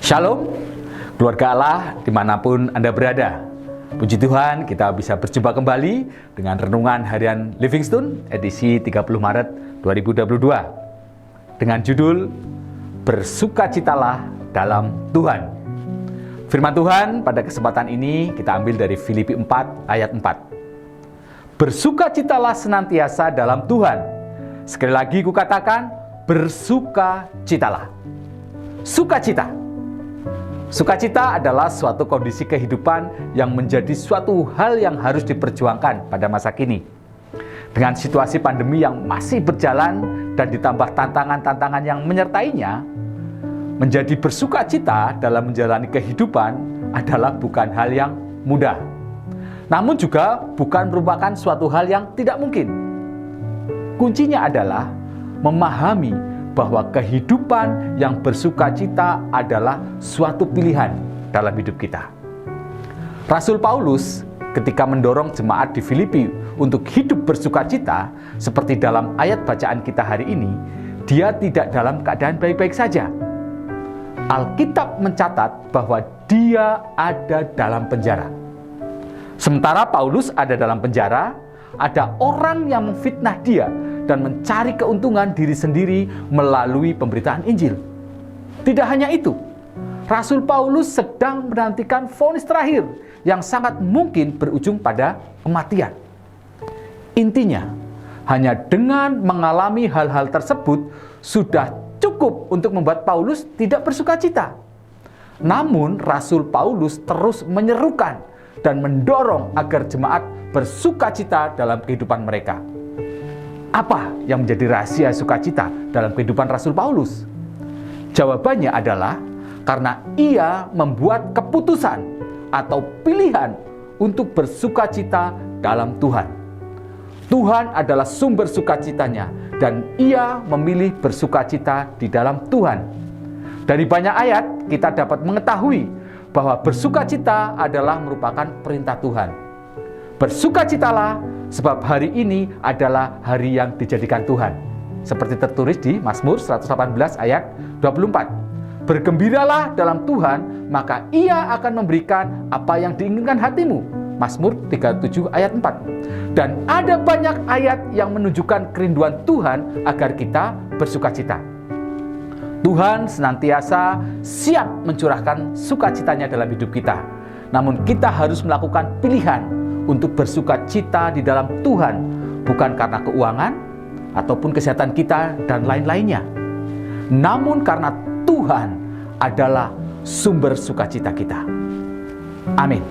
Shalom, keluarga Allah dimanapun Anda berada. Puji Tuhan, kita bisa berjumpa kembali dengan Renungan Harian Livingstone edisi 30 Maret 2022 dengan judul Bersukacitalah dalam Tuhan. Firman Tuhan pada kesempatan ini kita ambil dari Filipi 4 ayat 4. Bersukacitalah senantiasa dalam Tuhan. Sekali lagi kukatakan, bersukacitalah. Sukacita. Sukacita adalah suatu kondisi kehidupan yang menjadi suatu hal yang harus diperjuangkan pada masa kini. Dengan situasi pandemi yang masih berjalan dan ditambah tantangan-tantangan yang menyertainya, menjadi bersukacita dalam menjalani kehidupan adalah bukan hal yang mudah. Namun juga bukan merupakan suatu hal yang tidak mungkin. Kuncinya adalah memahami bahwa kehidupan yang bersukacita adalah suatu pilihan dalam hidup kita. Rasul Paulus ketika mendorong jemaat di Filipi untuk hidup bersukacita, seperti dalam ayat bacaan kita hari ini, dia tidak dalam keadaan baik-baik saja. Alkitab mencatat bahwa dia ada dalam penjara. Sementara Paulus ada dalam penjara, ada orang yang memfitnah dia dan mencari keuntungan diri sendiri melalui pemberitaan Injil. Tidak hanya itu, Rasul Paulus sedang menantikan vonis terakhir yang sangat mungkin berujung pada kematian. Intinya, hanya dengan mengalami hal-hal tersebut sudah cukup untuk membuat Paulus tidak bersukacita. Namun, Rasul Paulus terus menyerukan dan mendorong agar jemaat bersukacita dalam kehidupan mereka. Apa yang menjadi rahasia sukacita dalam kehidupan Rasul Paulus? Jawabannya adalah karena ia membuat keputusan atau pilihan untuk bersukacita dalam Tuhan. Tuhan adalah sumber sukacitanya dan ia memilih bersukacita di dalam Tuhan. Dari banyak ayat kita dapat mengetahui bahwa bersukacita adalah merupakan perintah Tuhan. Bersukacitalah sebab hari ini adalah hari yang dijadikan Tuhan. Seperti tertulis di Mazmur 118 ayat 24. Bergembiralah dalam Tuhan, maka ia akan memberikan apa yang diinginkan hatimu. Mazmur 37 ayat 4. Dan ada banyak ayat yang menunjukkan kerinduan Tuhan agar kita bersukacita. Tuhan senantiasa siap mencurahkan sukacitanya dalam hidup kita. Namun kita harus melakukan pilihan untuk bersukacita di dalam Tuhan, bukan karena keuangan ataupun kesehatan kita dan lain-lainnya, namun karena Tuhan adalah sumber sukacita kita. Amin.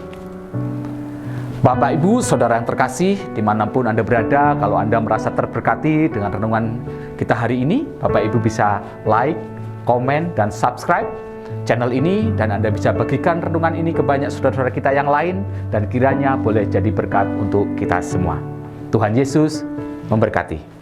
Bapak, Ibu, Saudara yang terkasih, dimanapun Anda berada, kalau Anda merasa terberkati dengan renungan kita hari ini, Bapak Ibu bisa like, komen, dan subscribe channel ini, dan Anda bisa bagikan renungan ini ke banyak saudara-saudara kita yang lain, dan kiranya boleh jadi berkat untuk kita semua. Tuhan Yesus memberkati.